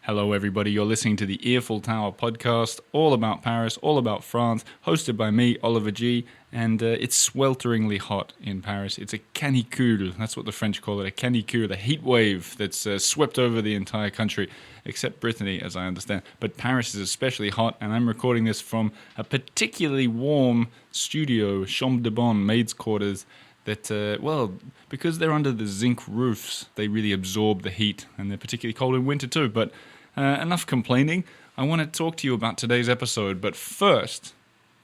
Hello everybody, you're listening to the Eiffel Tower podcast, all about Paris, all about France, hosted by me, Oliver G, and it's swelteringly hot in Paris. It's a canicule, that's what the French call it, a canicule, a heat wave that's swept over the entire country, except Brittany, as I understand. But Paris is especially hot, and I'm recording this from a particularly warm studio, chambre de bonne, maid's quarters, that, because they're under the zinc roofs, they really absorb the heat, and they're particularly cold in winter too. But enough complaining. I want to talk to you about today's episode. But first,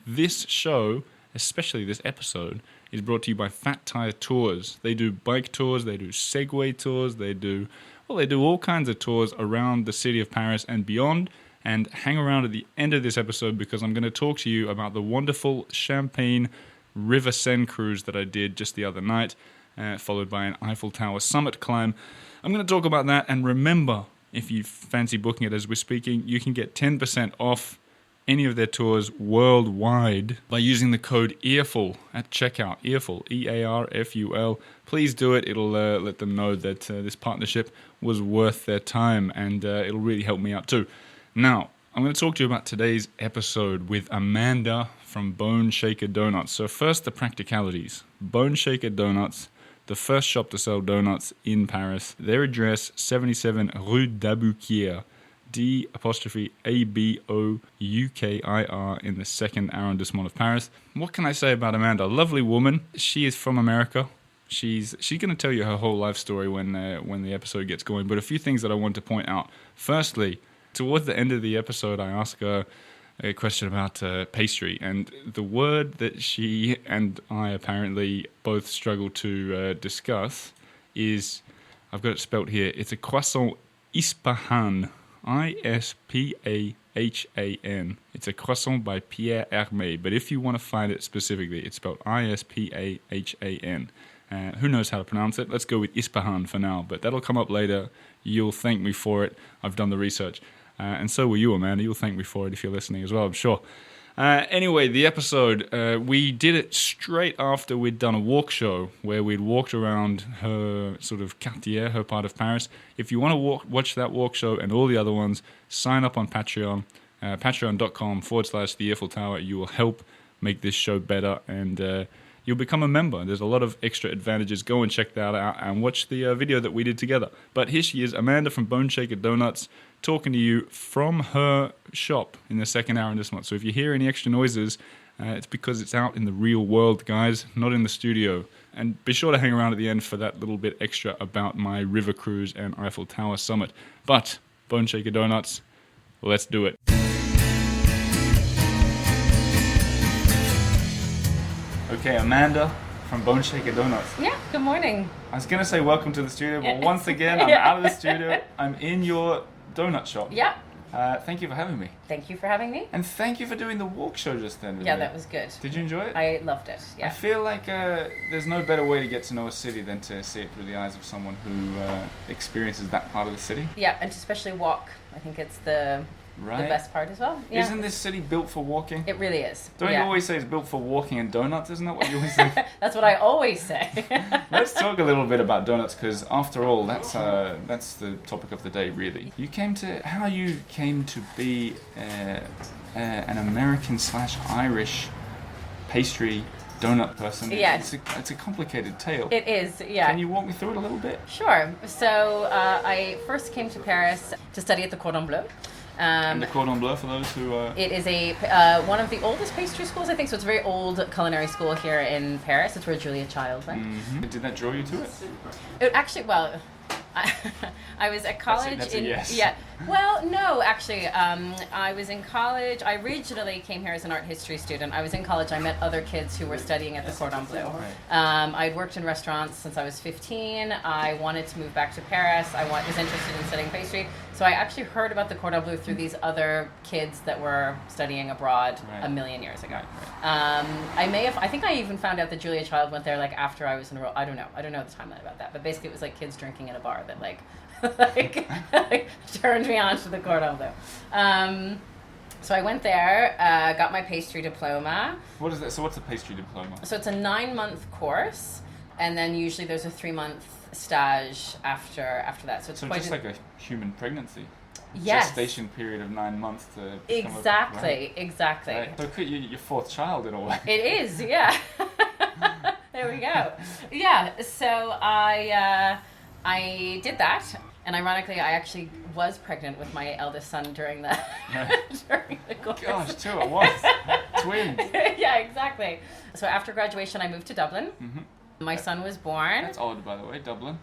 this show, especially this episode, is brought to you by Fat Tire Tours. They do bike tours, they do Segway tours, they do all kinds of tours around the city of Paris and beyond. And hang around at the end of this episode because I'm going to talk to you about the wonderful Champagne River Seine cruise that I did just the other night, followed by an Eiffel Tower summit climb. I'm going to talk about that, and remember, if you fancy booking it as we're speaking, you can get 10% off any of their tours worldwide by using the code EARFUL at checkout. EARFUL, E-A-R-F-U-L. Please do it. It'll let them know that this partnership was worth their time, and it'll really help me out too. Now, I'm going to talk to you about today's episode with Amanda from Boneshaker Doughnuts. So first, the practicalities. Boneshaker Doughnuts, the first shop to sell donuts in Paris. Their address, 77 Rue d'Aboukir, D'-A-B-O-U-K-I-R, in the second arrondissement of Paris. What can I say about Amanda? Lovely woman. She is from America. She's going to tell you her whole life story when the episode gets going. But a few things that I want to point out. Firstly, towards the end of the episode, I ask her a question about pastry, and the word that she and I apparently both struggle to discuss is, I've got it spelt here, it's a croissant Ispahan, I-S-P-A-H-A-N. It's a croissant by Pierre Hermé, but if you want to find it specifically, it's spelled I-S-P-A-H-A-N. Who knows how to pronounce it? Let's go with Ispahan for now, but that'll come up later. You'll thank me for it. I've done the research. And so will you, Amanda. You'll thank me for it if you're listening as well, I'm sure. Anyway, the episode, we did it straight after we'd done a walk show where we'd walked around her sort of quartier, her part of Paris. If you want to watch that walk show and all the other ones, sign up on Patreon, patreon.com/the Eiffel Tower. You will help make this show better, and you'll become a member. There's a lot of extra advantages. Go and check that out and watch the video that we did together. But here she is, Amanda from Boneshaker Doughnuts, talking to you from her shop in the second arrondissement. So if you hear any extra noises, it's because it's out in the real world, guys, not in the studio. And be sure to hang around at the end for that little bit extra about my river cruise and Eiffel Tower summit. But Boneshaker Doughnuts, let's do it. Okay, Amanda from Boneshaker Doughnuts. Yeah, good morning. I was going to say welcome to the studio, but once again, I'm out of the studio. I'm in your donut shop. Yeah. Thank you for having me. Thank you for having me. And thank you for doing the walk show just then. Yeah, that was good. Did you enjoy it? I loved it, yeah. I feel like there's no better way to get to know a city than to see it through the eyes of someone who experiences that part of the city. Yeah, and to especially walk. I think it's the best part as well. Yeah. Isn't this city built for walking? It really is. Don't you always say it's built for walking and donuts? Isn't that what you always say? That's what I always say. Let's talk a little bit about donuts, because after all, that's the topic of the day, really. How you came to be an American/Irish pastry donut person. Yeah. It's a complicated tale. It is, yeah. Can you walk me through it a little bit? Sure. So I first came to Paris to study at the Cordon Bleu. And the Cordon Bleu, for those who... It is one of the oldest pastry schools, I think, so it's a very old culinary school here in Paris. It's where Julia Child went. Mm-hmm. Did that draw you to it? It actually, well... I was at college. That's a yes. Yeah. Well, no, actually, I was in college. I originally came here as an art history student. I was in college. I met other kids who were studying at the Cordon Bleu. Right. I'd worked in restaurants since I was 15. I wanted to move back to Paris. I was interested in studying pastry. So I actually heard about the Cordon Bleu through these other kids that were studying abroad a million years ago. Right. I think I even found out that Julia Child went there like after I was enrolled. I don't know the timeline about that. But basically it was like kids drinking in a bar that like turned me on to the Cordon Bleu. So I went there, got my pastry diploma. What is that? So what's a pastry diploma? So it's a 9-month course, and then usually there's a 3-month stage after that. So it's just like a human pregnancy. gestation period of 9 months to become exactly. Right. So your fourth child in a way. It is, yeah. There we go. Yeah, so I did that, and ironically, I actually was pregnant with my eldest son during the during the course. Gosh, 2 at once, twins. Yeah, exactly. So after graduation, I moved to Dublin. Mm-hmm. My son was born. That's odd, by the way, Dublin.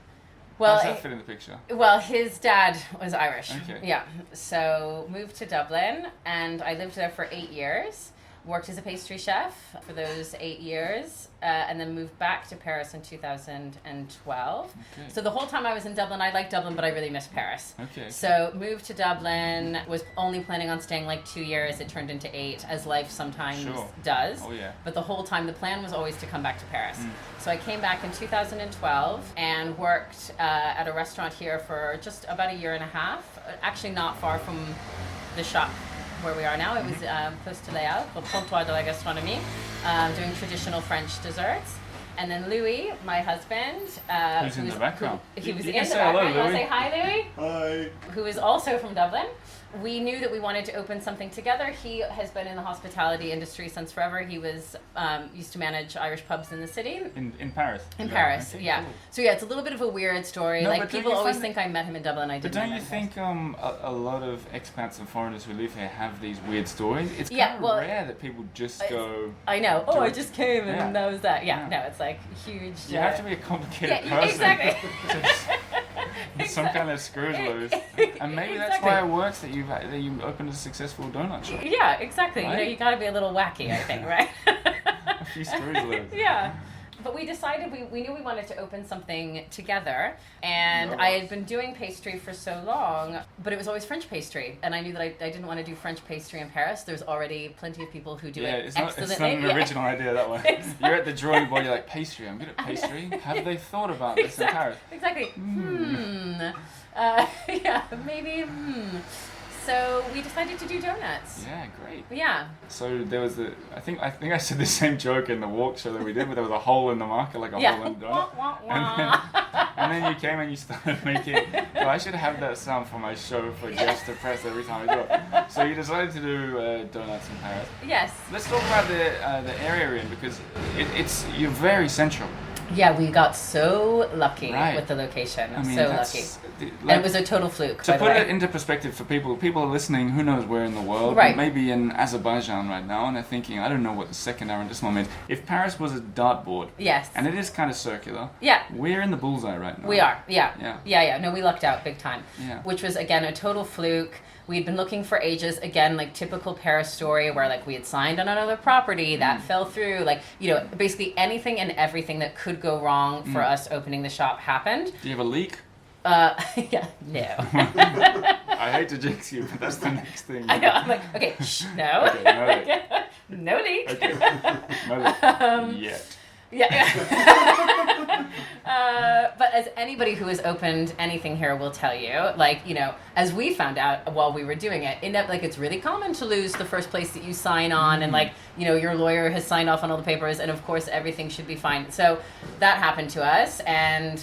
Well, how does that fit in the picture? Well, his dad was Irish. Okay. Yeah. So moved to Dublin, and I lived there for 8 years. Worked as a pastry chef for those 8 years, and then moved back to Paris in 2012. Okay. So the whole time I was in Dublin, I liked Dublin, but I really missed Paris. Okay. So moved to Dublin, was only planning on staying like 2 years. It turned into 8, as life sometimes does. Oh, yeah. But the whole time, the plan was always to come back to Paris. So I came back in 2012 and worked at a restaurant here for just about a year and a half, actually not far from the shop where we are now. It was close to Les Halles, called Comptoir de la Gastronomie, doing traditional French desserts. And then Louis, my husband, who's in the background. He was in the hello, background. You want to Louis? say hi, Louis? Hi. Who is also from Dublin. We knew that we wanted to open something together. He has been in the hospitality industry since forever. He was used to manage Irish pubs in the city. In Paris? In Paris, okay, yeah. Cool. So yeah, it's a little bit of a weird story. No, like but don't people you always find think I met him in Dublin. I But didn't. don't you think a lot of expats and foreigners who live here have these weird stories? It's kind Yeah, of well, rare that people just go... I know. Oh, I direct- just came and Yeah. that was that. Yeah, Yeah. no, it's like huge. You have to be a complicated Yeah, person. exactly. With some kind of screws loose. And maybe that's Exactly. why it works that you opened a successful donut shop. Yeah, exactly. Right? You know, you got to be a little wacky, I think, right? A few screws loose. Yeah. But we decided we knew we wanted to open something together, and I had been doing pastry for so long, but it was always French pastry, and I knew that I didn't want to do French pastry in Paris. There's already plenty of people who do it It's not excellently. an original idea, that one. Exactly. You're at the drawing board, you're like, pastry, I'm good at pastry. Have they thought about this in Paris? Exactly. Yeah, maybe. So we decided to do donuts. Yeah, great. Yeah. So there was I think I said the same joke in the walk show that we did, but there was a hole in the market, like a Yeah. hole in the Wah, donut. wah, wah. And then you came and you started making. So I should have that sound for my show for guests to press every time I do it. So you decided to do donuts in Paris. Yes. Let's talk about the area you're in, because you're very central. Yeah, we got so lucky Right. with the location. I mean, So that's, lucky. like, And it was a total fluke, to by the put way. it into perspective for people are listening, who knows where in the world, Right. maybe in Azerbaijan right now, and they're thinking, I don't know what the second arrondissement means. If Paris was a dartboard, Yes. and it is kind of circular, Yeah. we're in the bullseye right now. We are, yeah. Yeah. Yeah. No, we lucked out big time. Yeah. Which was, again, a total fluke. We'd been looking for ages, again, like typical Paris story where like we had signed on another property that fell through. Like, you know, basically anything and everything that could go wrong for us opening the shop happened. Do you have a leak? Yeah, no. I hate to jinx you, but that's the next thing. I know, I'm like, okay, shh, no. Okay, no leak. No leak. Okay. No leak. Yet. Yeah. But as anybody who has opened anything here will tell you, like, you know, as we found out while we were doing it, like it's really common to lose the first place that you sign on, and like, you know, your lawyer has signed off on all the papers, and of course everything should be fine. So that happened to us, and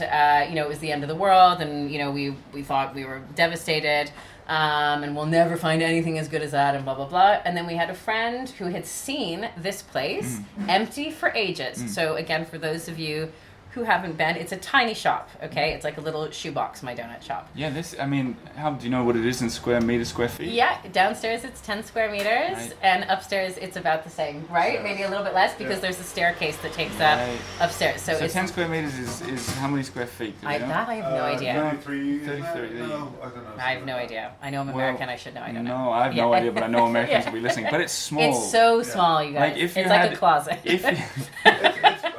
you know, it was the end of the world, and you know, we thought we were devastated. And we'll never find anything as good as that, and blah blah blah. And then we had a friend who had seen this place empty for ages. So again, for those of you who haven't been, it's a tiny shop, okay? It's like a little shoebox, my donut shop. Yeah, I mean, how do you know what it is in square feet? Yeah, downstairs it's 10 square meters, Right. and upstairs it's about the same, right? Yeah. Maybe a little bit less because there's a staircase that takes up Right. upstairs. So, So it's 10 square meters is how many square feet? Do you know? that I have no idea. 33. 33, No, I don't know. I have no idea. I know I'm Well, American. I should know. I don't know. No, I have no Yeah. idea, but I know Americans Yeah. will be listening. But it's small. It's so small, you guys. Like, if you it's like had- a closet. If you,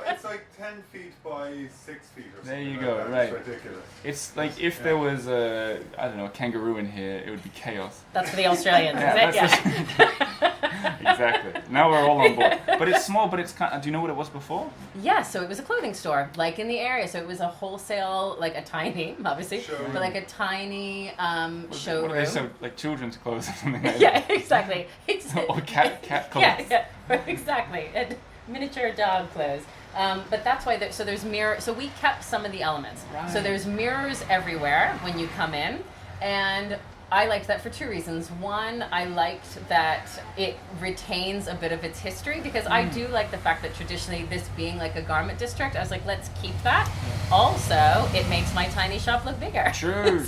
It's like 10 feet by 6 feet or There something. you like go, that. right. It's ridiculous. it's like if there was a kangaroo in here, it would be chaos. That's for the Australians, Yeah, is it? that's exactly. Now we're all on board. But it's small. But it's kind. Do you know what it was before? Yeah, so it was a clothing store, like in the area. So it was a wholesale, like a tiny, obviously, Showroom. but like a tiny What showroom. are they? So like children's clothes or something like Yeah, that. exactly. Or cat clothes. Yeah, exactly. And miniature dog clothes. But that's why, so there's so we kept some of the elements. Right. So there's mirrors everywhere when you come in, and I liked that for two reasons. One, I liked that it retains a bit of its history, because I do like the fact that traditionally this being like a garment district, I was like, let's keep that. Also, it makes my tiny shop look bigger. True.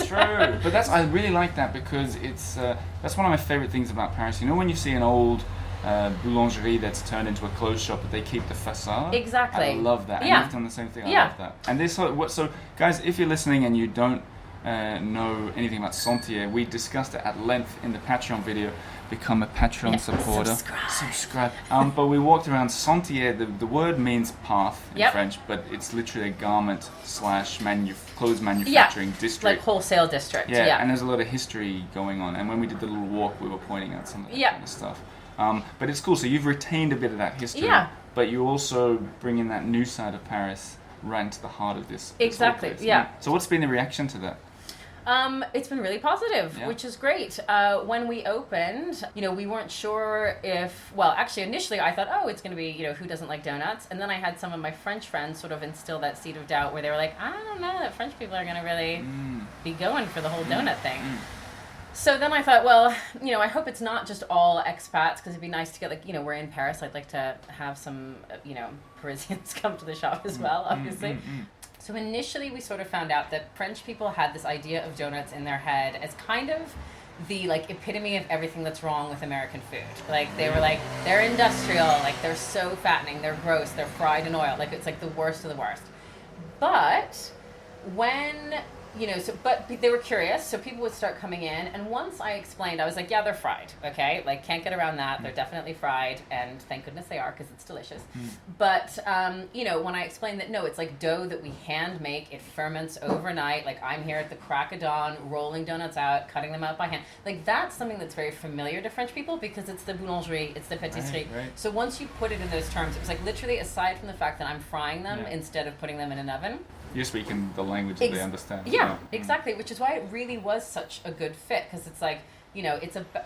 But I really like that, because it's that's one of my favorite things about Paris. You know, when you see an old boulangerie that's turned into a clothes shop, but they keep the facade. Exactly. I love that. And Yeah. you've done the same thing. I Yeah. love that. And this, so guys, if you're listening and you don't know anything about Sentier, we discussed it at length in the Patreon video. Become a Patreon supporter. Subscribe. But we walked around Sentier. The word means path in French, but it's literally a garment / clothes manufacturing district. Like wholesale district. Yeah, and there's a lot of history going on. And when we did the little walk, we were pointing out some of that kind of stuff. But it's cool. So you've retained a bit of that history, but you also bring in that new side of Paris right into the heart of this. Exactly. Place. Yeah. So what's been the reaction to that? It's been really positive, which is great. When we opened, we weren't sure if, well, actually initially I thought, oh, it's going to be, who doesn't like donuts? And then I had some of my French friends sort of instill that seed of doubt where they were like, I don't know that French people are going to really be going for the whole donut thing. So then I thought, well, I hope it's not just all expats, because it'd be nice to get, we're in Paris. I'd like to have some, Parisians come to the shop as well, obviously. So initially we sort of found out that French people had this idea of donuts in their head as kind of the epitome of everything that's wrong with American food. They were like, they're industrial, they're so fattening, they're gross, they're fried in oil, it's the worst of the worst. But when but they were curious, so people would start coming in, and once I explained, I was like, yeah, they're fried, okay? Can't get around that. They're definitely fried, and thank goodness they are, because it's delicious. But, when I explained that, no, it's dough that we hand make, it ferments overnight, I'm here at the crack of dawn, rolling donuts out, cutting them out by hand. That's something that's very familiar to French people, because it's the boulangerie, it's the patisserie. Right. So once you put it in those terms, it was literally, aside from the fact that I'm frying them instead of putting them in an oven. You're speaking the language that they understand. Yeah, exactly, which is why it really was such a good fit, because it's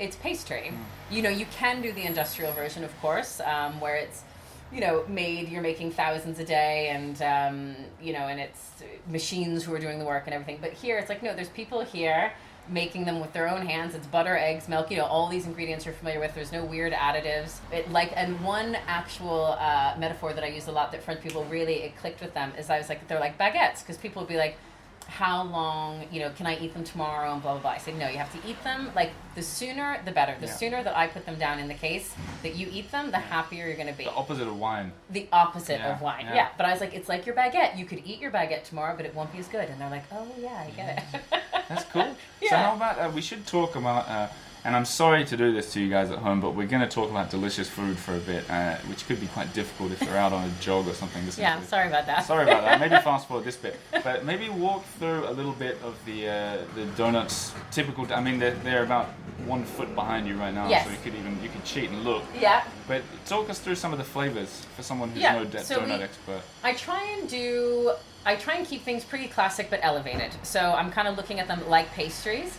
it's pastry. You can do the industrial version, of course, where it's, you're making thousands a day, and, and it's machines who are doing the work and everything. But here, it's no, there's people here making them with their own hands. It's butter, eggs, milk, all these ingredients you're familiar with. There's no weird additives. And one actual metaphor that I use a lot that French people it clicked with them is I was they're like baguettes, because people would be like, how long, can I eat them tomorrow, and blah, blah, blah. I said, no, you have to eat them, the sooner, the better. The sooner that I put them down in the case, that you eat them, the happier you're going to be. The opposite of wine. The opposite of wine, But I was like, it's like your baguette. You could eat your baguette tomorrow, but it won't be as good. And they're like, oh, yeah, I get it. That's cool. So how about, we should talk about, and I'm sorry to do this to you guys at home, but we're going to talk about delicious food for a bit, which could be quite difficult if you're out on a jog or something. Sorry about that. Sorry about that. Maybe fast forward this bit. But maybe walk through a little bit of the donuts, typical, they're about 1 foot behind you right now, so you could cheat and look. Yeah. But talk us through some of the flavors for someone who's no donut expert. I try and keep things pretty classic but elevated. So I'm kind of looking at them like pastries.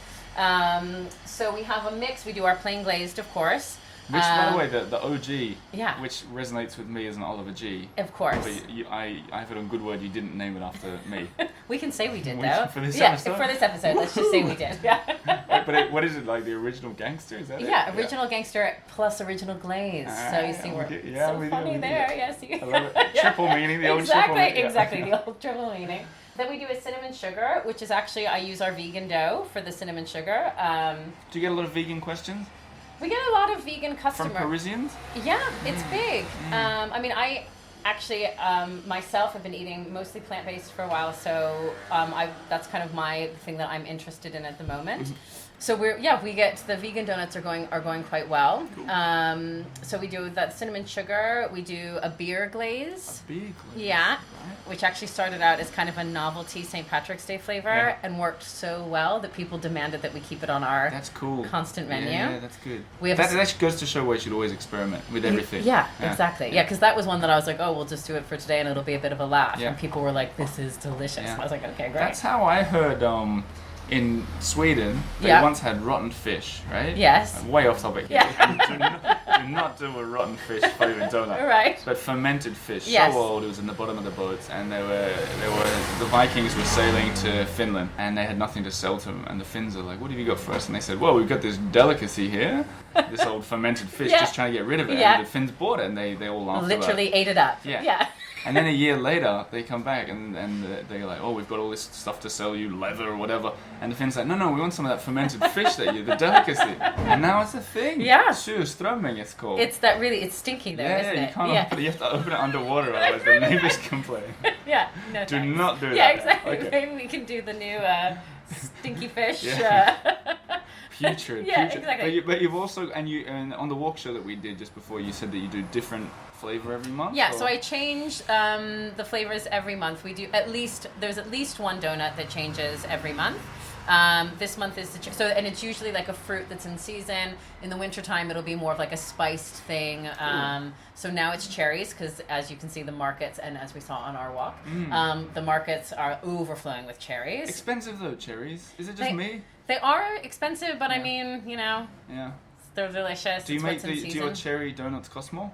So we have a mix. We do our plain glazed, of course. Which, by the way, the OG, which resonates with me as an Oliver G. Of course. But I have it on good word you didn't name it after me. We can say we did, though. For this episode? For this episode, let's just say we did. Yeah. But what is it, the original gangster? Is that it? Original gangster plus original glaze. So you see, we're so funny there. Yes, I love it. Triple meaning, the old triple meaning. Exactly, the old triple meaning. Then we do a cinnamon sugar, which is actually, I use our vegan dough for the cinnamon sugar. Do you get a lot of vegan questions? We get a lot of vegan customers. From Parisians? Yeah, it's big. I actually, myself, have been eating mostly plant-based for a while, so that's kind of my thing that I'm interested in at the moment. So we get the vegan donuts are going quite well. Cool. So we do that cinnamon sugar. We do a beer glaze. A beer glaze. Yeah, right. Which actually started out as kind of a novelty St. Patrick's Day flavor and worked so well that people demanded that we keep it on our constant menu. Yeah, that's good. That goes to show why you should always experiment with everything. Yeah, exactly. Yeah, because that was one that I was like, oh, we'll just do it for today and it'll be a bit of a laugh. Yeah. And people were like, this is delicious. Yeah. I was like, okay, great. That's how I heard in Sweden, they Yeah. once had rotten fish, right? Yes. Way off topic. Yeah. do not do a rotten fish flavored donut. Right. But fermented fish, Yes. so old, it was in the bottom of the boats, and the Vikings were sailing to Finland, and they had nothing to sell to them. And the Finns are like, "What have you got for us?" And they said, "Well, we've got this delicacy here, this old fermented fish, Yeah. just trying to get rid of it." Yeah. And the Finns bought it, and they all laughed about it. Literally ate it up. Yeah. Yeah. And then a year later, they come back and they're like, "Oh, we've got all this stuff to sell you, leather or whatever." And the Finns like, "No, we want some of that fermented fish the delicacy." And now it's a thing. Yeah. Surströmming, it's called. It's stinky though, isn't you it? can't open it. You have to open it underwater, otherwise the neighbors complain. Yeah. No. Do thanks. not do that. Yeah, exactly. Okay. Maybe we can do the new stinky fish. Yeah. Putrid. Yeah, putrid. exactly. But you've also and on the walk show that we did just before, you said that you do different flavor every month. Yeah, or? so I change the flavors every month. We do there's at least one donut that changes every month. This month is and it's usually like a fruit that's in season. In the wintertime, it'll be more of like a spiced thing. So now it's cherries because, as you can see, the markets, and as we saw on our walk, the markets are overflowing with cherries. Expensive though, cherries. Is it just me? They are expensive, but I mean, Yeah. they're delicious. Do you It's make what's in do season. your cherry donuts cost more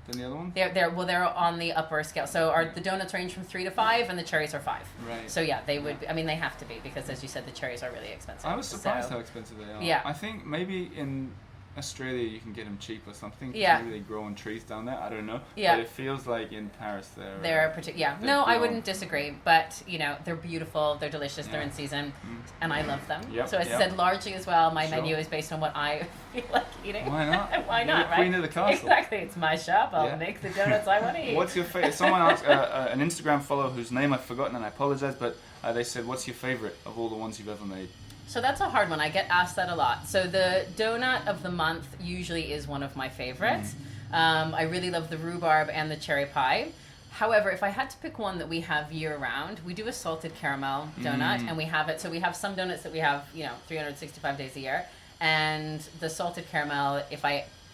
than the other one? They're on the upper scale. So the donuts range from 3 to 5, and the cherries are 5. Right. So yeah, they would. I mean, they have to be because, as you said, the cherries are really expensive. I was surprised So- how expensive they are. Yeah. I think maybe in Australia you can get them cheap or something. 'Cause Yeah. Maybe they grow on trees down there. I don't know. Yeah. But it feels like in Paris they're. They're yeah. they're No, I beyond. wouldn't disagree. But they're beautiful. They're delicious. They're Yeah. in season, and I love them. Yep, So as yep. I said, largely as well, my Sure. menu is based on what I feel like eating. Why not? Why You're not? the queen right? of the castle. Exactly. It's my shop. I'll Yeah. make the donuts I want to eat. What's your favorite? Someone asked an Instagram follower whose name I've forgotten, and I apologize, but they said, "What's your favorite of all the ones you've ever made?" So that's a hard one. I get asked that a lot. So the donut of the month usually is one of my favorites. I really love the rhubarb and the cherry pie. However, if I had to pick one that we have year round, we do a salted caramel donut, and we have it. So we have some donuts that we have, 365 days a year, and the salted caramel. If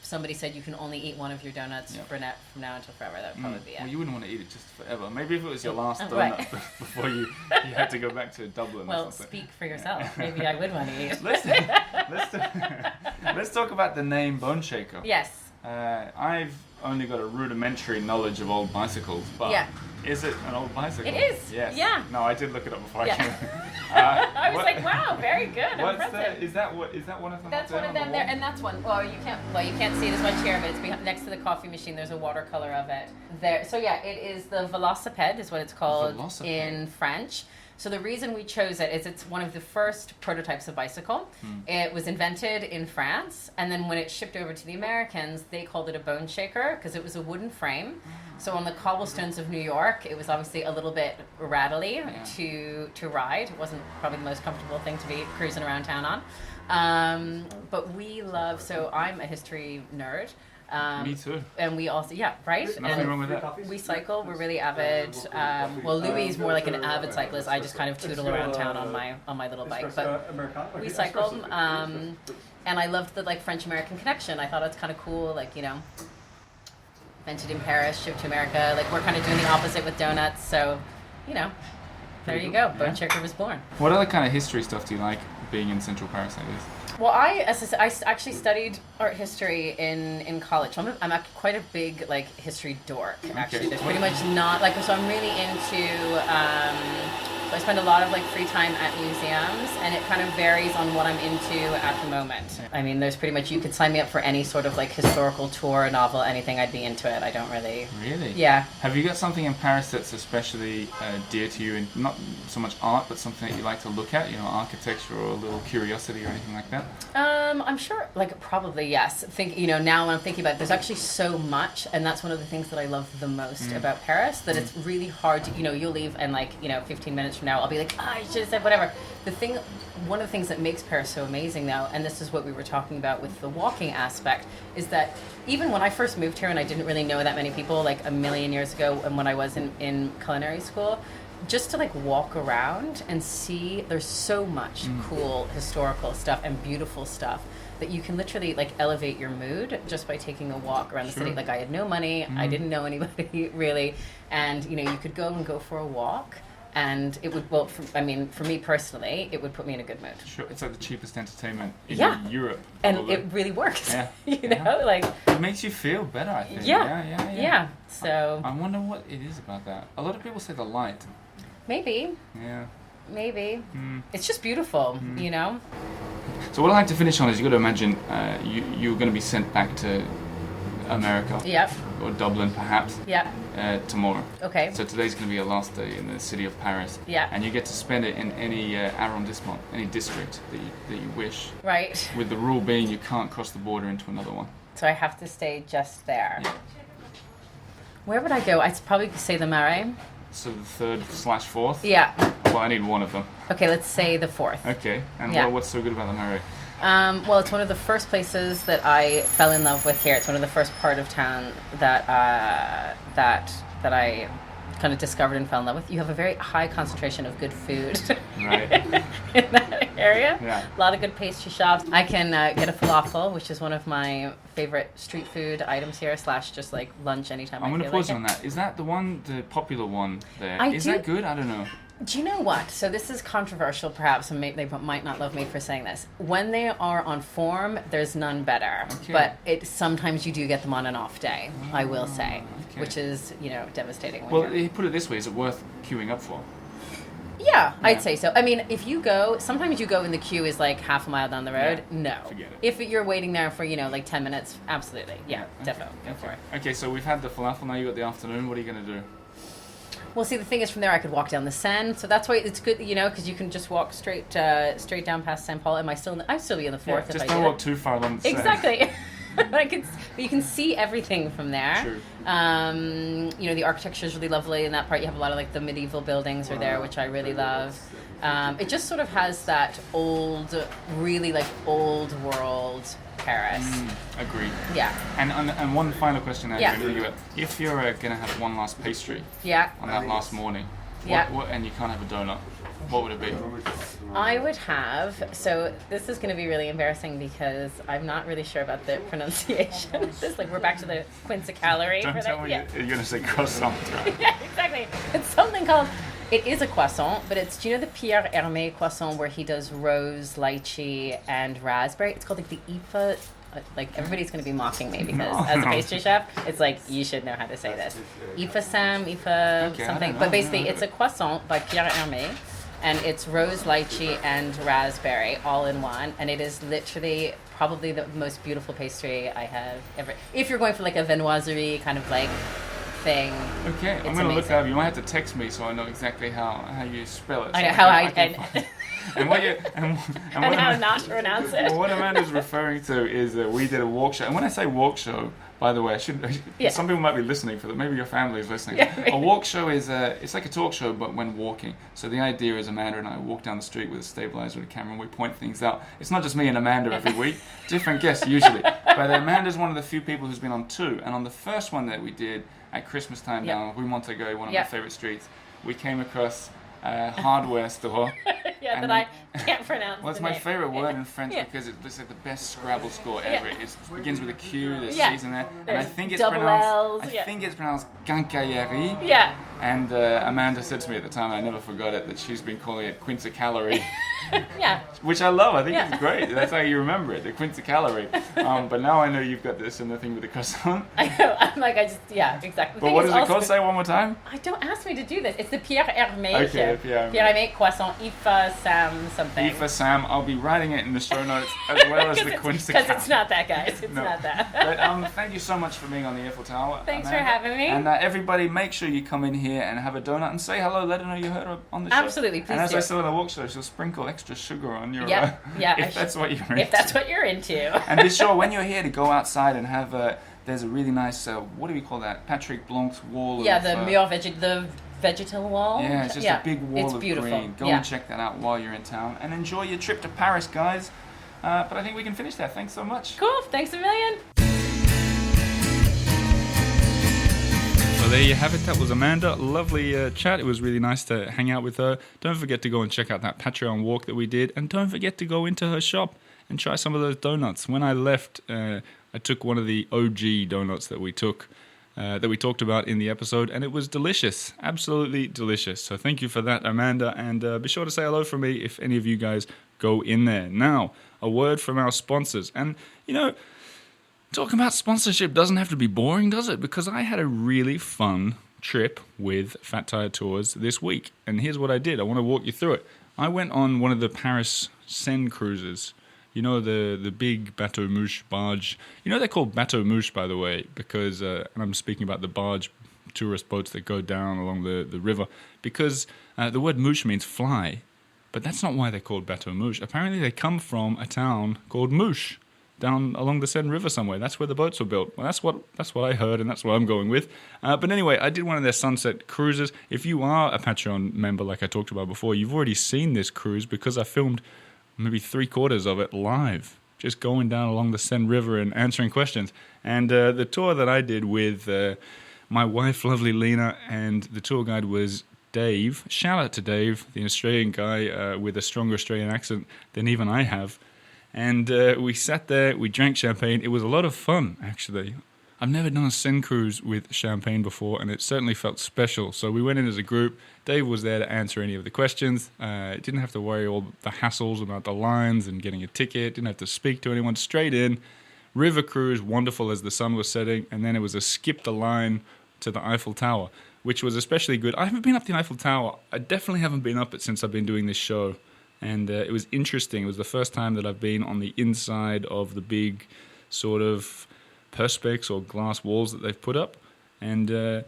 somebody said you can only eat one of your donuts from now until forever, that would probably be it. Well, you wouldn't want to eat it just forever. Maybe if it was your last Oh, donut right. before you had to go back to Dublin Well, or something. speak for yourself. Maybe I would want to eat. Let's talk about the name Boneshaker. Yes. I've only got a rudimentary knowledge of old bicycles, but Yeah. is it an old bicycle? It is. Yes. Yeah. No, I did look it up before Yeah. I came. I was like, wow, very good, What's impressive. Is that one of them? That's up one of there them on there, the and that's one. Well, you can't see it as much here, but it's next to the coffee machine. There's a watercolor of it there. So yeah, it is the Velocipede, is what it's called Velocipede. in French. So the reason we chose it is it's one of the first prototypes of bicycle. It was invented in France, and then when it shipped over to the Americans, they called it a bone shaker because it was a wooden frame. So on the cobblestones of New York, it was obviously a little bit rattly to ride. It wasn't probably the most comfortable thing to be cruising around town on. But we love, so I'm a history nerd. Me too. And we also, right? Nothing And wrong with that. we cycle. We're really avid. Well, Louis is more like an avid cyclist. I just kind of tootle around town on my little bike. But we cycle. And I loved the French American connection. I thought it's kind of cool. Invented in Paris, shipped to America. We're kind of doing the opposite with donuts. So, there you go. Boneshaker was born. What other kind of history stuff do you like being in Central Paris like this? Well, I actually studied art history in college. So I'm quite a big history dork. Actually, there's pretty much not so I'm really into. So I spend a lot of free time at museums, and it kind of varies on what I'm into at the moment. I mean, there's pretty much, you could sign me up for any sort of historical tour, novel, anything. I'd be into it. I don't really. Really? Yeah. Have you got something in Paris that's especially dear to you, and not so much art, but something that you like to look at? Architecture or a little curiosity or anything like that? I'm sure, probably yes. Now when I'm thinking about it, there's actually so much, and that's one of the things that I love the most about Paris. That it's really hard to, you'll leave and 15 minutes from now, I'll be like, I should have said whatever. One of the things that makes Paris so amazing, though, and this is what we were talking about with the walking aspect, is that even when I first moved here and I didn't really know that many people, a million years ago, and when I was in culinary school, just to walk around and see, there's so much cool historical stuff and beautiful stuff that you can literally elevate your mood just by taking a walk around the city. I had no money, I didn't know anybody really, and you could go for a walk And it would, for me personally, it would put me in a good mood. Sure, it's like the cheapest entertainment in Yeah. Europe. And probably. it really works. Yeah. You know, like, It makes you feel better, I think. yeah. Yeah. So I wonder what it is about that. A lot of people say the light. maybe. Yeah. It's just beautiful, you know? So what I like to finish on is you've got to imagine you're going to be sent back to America. Yep. Or Dublin, perhaps. Yep. Tomorrow. Okay. So today's going to be your last day in the city of Paris. Yeah. And you get to spend it in any arrondissement, any district that you wish. Right. With the rule being you can't cross the border into another one. So I have to stay just there. Yeah. Where would I go? I'd probably say the Marais. So the 3rd/4th? Yeah. Well, I need one of them. Okay, let's say the 4th. Okay. And Yeah. what's so good about the Marais? Well, it's one of the first places that I fell in love with here. It's one of the first part of town that I kind of discovered and fell in love with. You have a very high concentration of good food Right. in that area. Yeah. A lot of good pastry shops. I can get a falafel, which is one of my favorite street food items here, / just like lunch anytime I'm I going feel to pause like on it. that. Is that the popular one there? I Is do- that good? I don't know. Do you know what? So this is controversial, perhaps, and they might not love me for saying this. When they are on form, there's none better. Okay. But sometimes you do get them on an off day, I will say, okay. which is, devastating. When Well, you're... put it this way, is it worth queuing up for? Yeah, Yeah. I'd say so. I mean, if you go, sometimes you go and the queue is like half a mile down the road. Yeah, No. forget it. If you're waiting there for, like 10 minutes, absolutely. Yeah, definitely. Go for it. Okay, so we've had the falafel, now you got the afternoon. What are you going to do? Well, see, the thing is, from there I could walk down the Seine, so that's why it's good, because you can just walk straight down past St. Paul. I'd still be in the 4th if just I don't did walk it. too far along the Seine. Exactly. But you can see everything from there. True. The architecture is really lovely in that part. You have a lot of like the medieval buildings are there, which I really love. It just sort of has that really like old world Paris. Agreed. Yeah. And one final question I Yeah. have for you. If you're going to have one last pastry Yeah. on that last morning, Yeah. and you can't have a donut, what would it be? I would have, so this is going to be really embarrassing because I'm not really sure about the pronunciation of this. Like, we're back to the quince-a-calorie. Don't tell me you're going to say croissant, right? Yeah, exactly. It's something called, it is a croissant, but it's, do you know the Pierre Hermé croissant where he does rose, lychee, and raspberry? It's called like the IFA, like everybody's going to be mocking me because as a pastry chef, it's like, you should know how to say this. IFA Sam, IFA Okay, I something. don't But know, basically, it's a croissant by Pierre Hermé. And it's rose, lychee, and raspberry all in one. And it is literally probably the most beautiful pastry I have ever. If you're going for like a viennoiserie kind of like thing. Okay, I'm it's going to look amazing. that up. You might have to text me so I know exactly how you spell it. I so know how I can and, find- and what you and and what how Amanda- not to pronounce it. Well, what Amanda's referring to is that we did a walk show. And when I say walk show, by the way, Yeah. some people might be listening for that. Maybe your family is listening. Yeah, maybe. A walk show is it's like a talk show, but when walking. So the idea is Amanda and I walk down the street with a stabilizer and a camera, and we point things out. It's not just me and Amanda every week, different guests usually. But Amanda's one of the few people who's been on two. And on the first one that we did at Christmas time Yep. down Rue Montague, one of Yep. my favorite streets, we came across a hardware store. Yeah, And that I can't pronounce. Well, it's the my name. favorite word in French Yeah. because it's like the best Scrabble score ever. Yeah. It begins with a Q, there's Yeah. C's in there, and I There's think it's double pronounced. L's, I yeah. think it's pronounced Quincaillerie. Yeah. And Amanda said to me at the time, I never forgot it, that she's been calling it quince-a-calorie, Yeah. which I love. I think Yeah. it's great. That's how you remember it, the quince-a-calorie. But now I know you've got this and the thing with the croissant. I know. I'm like, yeah, exactly. The But thing what is does it also- called? Say it one more time. I don't ask me to do this. It's the Pierre Hermé. Okay, show. Pierre Hermé. Pierre Hermé croissant IFA Sam something. Aoife Sam, I'll be writing it in the show notes as well as the Because quince-a-calorie. it's not that, guys. It's No. not that. But thank you so much for being on the Eiffel Tower. Thanks for Amanda. having me. And everybody, make sure you come in here and have a donut and say hello. Let her know you heard her on the show. Absolutely, please And as do. I said on the walk show, she'll sprinkle extra sugar on your. Yeah, yeah, If that's what you're into. If that's what you're into. And be sure when you're here to go outside and have there's a really nice what do we call that? Patrick Blanc's wall. Yeah, of, the vegetal wall. Yeah, it's just a big wall it's of beautiful. green. Go Yeah. and check that out while you're in town and enjoy your trip to Paris, guys. But I think we can finish there. Thanks so much. Cool. Thanks a million. So there you have it. That was Amanda. Lovely chat. It was really nice to hang out with her. Don't forget to go and check out that Patreon walk that we did. And don't forget to go into her shop and try some of those donuts. When I left, I took one of the OG donuts that we took. that we talked about in the episode, and it was delicious, absolutely delicious. So thank you for that, Amanda, and be sure to say hello from me if any of you guys go in there. Now, a word from our sponsors, and talking about sponsorship doesn't have to be boring, does it? Because I had a really fun trip with Fat Tire Tours this week, and here's what I did. I want to walk you through it. I went on one of the Paris Seine cruises. You know, the big bateau mouche barge. You know, they're called bateau mouche, by the way, because, and I'm speaking about the barge tourist boats that go down along the river, because the word mouche means fly, but that's not why they're called bateau mouche. Apparently they come from a town called Mouche, down along the Seine River somewhere. That's where the boats were built. Well, that's what I heard, and that's what I'm going with. But anyway, I did one of their sunset cruises. If you are a Patreon member, like I talked about before, you've already seen this cruise because I filmed maybe 3/4 of it live, just going down along the Seine River and answering questions. And the tour that I did with my wife, lovely Lena, and the tour guide was Dave. Shout out to Dave, the Australian guy with a stronger Australian accent than even I have. And we sat there, we drank champagne. It was a lot of fun, actually. I've never done a Seine cruise with champagne before, and it certainly felt special. So we went in as a group. Dave was there to answer any of the questions. Didn't have to worry all the hassles about the lines and getting a ticket. Didn't have to speak to anyone. Straight in. River cruise, wonderful as the sun was setting. And then it was a skip the line to the Eiffel Tower, which was especially good. I haven't been up the Eiffel Tower. I definitely haven't been up it since I've been doing this show. And it was interesting. It was the first time that I've been on the inside of the big sort of perspex or glass walls that they've put up. And, that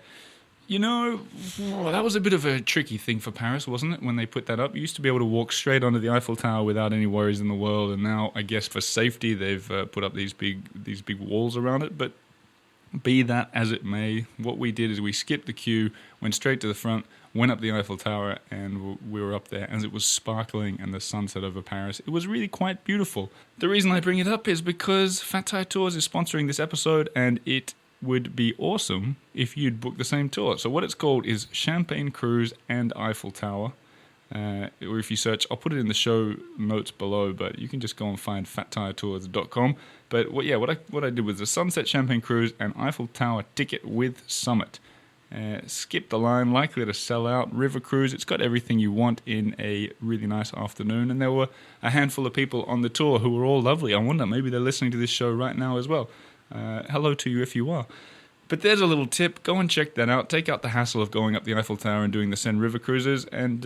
was a bit of a tricky thing for Paris, wasn't it, when they put that up? You used to be able to walk straight onto the Eiffel Tower without any worries in the world, and now, I guess, for safety, they've put up these big walls around it. But be that as it may, what we did is we skipped the queue, went straight to the front, went up the Eiffel Tower, and we were up there as it was sparkling and the sunset over Paris. It was really quite beautiful. The reason I bring it up is because Fat Tire Tours is sponsoring this episode, and it would be awesome if you'd book the same tour. So what it's called is Champagne Cruise and Eiffel Tower. Or if you search, I'll put it in the show notes below, but you can just go and find fattiretours.com. But what I did was the Sunset Champagne Cruise and Eiffel Tower ticket with Summit. Skip the line, likely to sell out. River cruise, it's got everything you want in a really nice afternoon, and there were a handful of people on the tour who were all lovely. I wonder, maybe they're listening to this show right now as well. Hello to you if you are. But there's a little tip, go and check that out. Take out the hassle of going up the Eiffel Tower and doing the Seine River cruises, and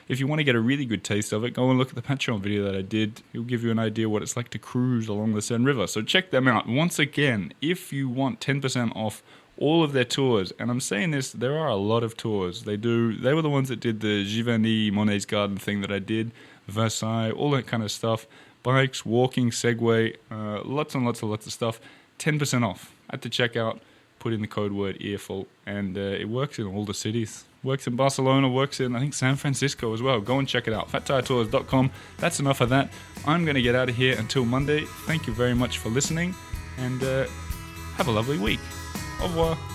if you want to get a really good taste of it, go and look at the Patreon video that I did. It'll give you an idea what it's like to cruise along the Seine River. So check them out. Once again, if you want 10% off all of their tours, and I'm saying this, there are a lot of tours. They were the ones that did the Giverny Monet's Garden thing that I did, Versailles, all that kind of stuff. Bikes, walking, Segway, lots and lots of stuff. 10% off at the checkout. Put in the code word earful, and it works in all the cities. Works in Barcelona, works in, I think, San Francisco as well. Go and check it out, fattiretours.com. That's enough of that. I'm going to get out of here until Monday. Thank you very much for listening, and have a lovely week. Au revoir.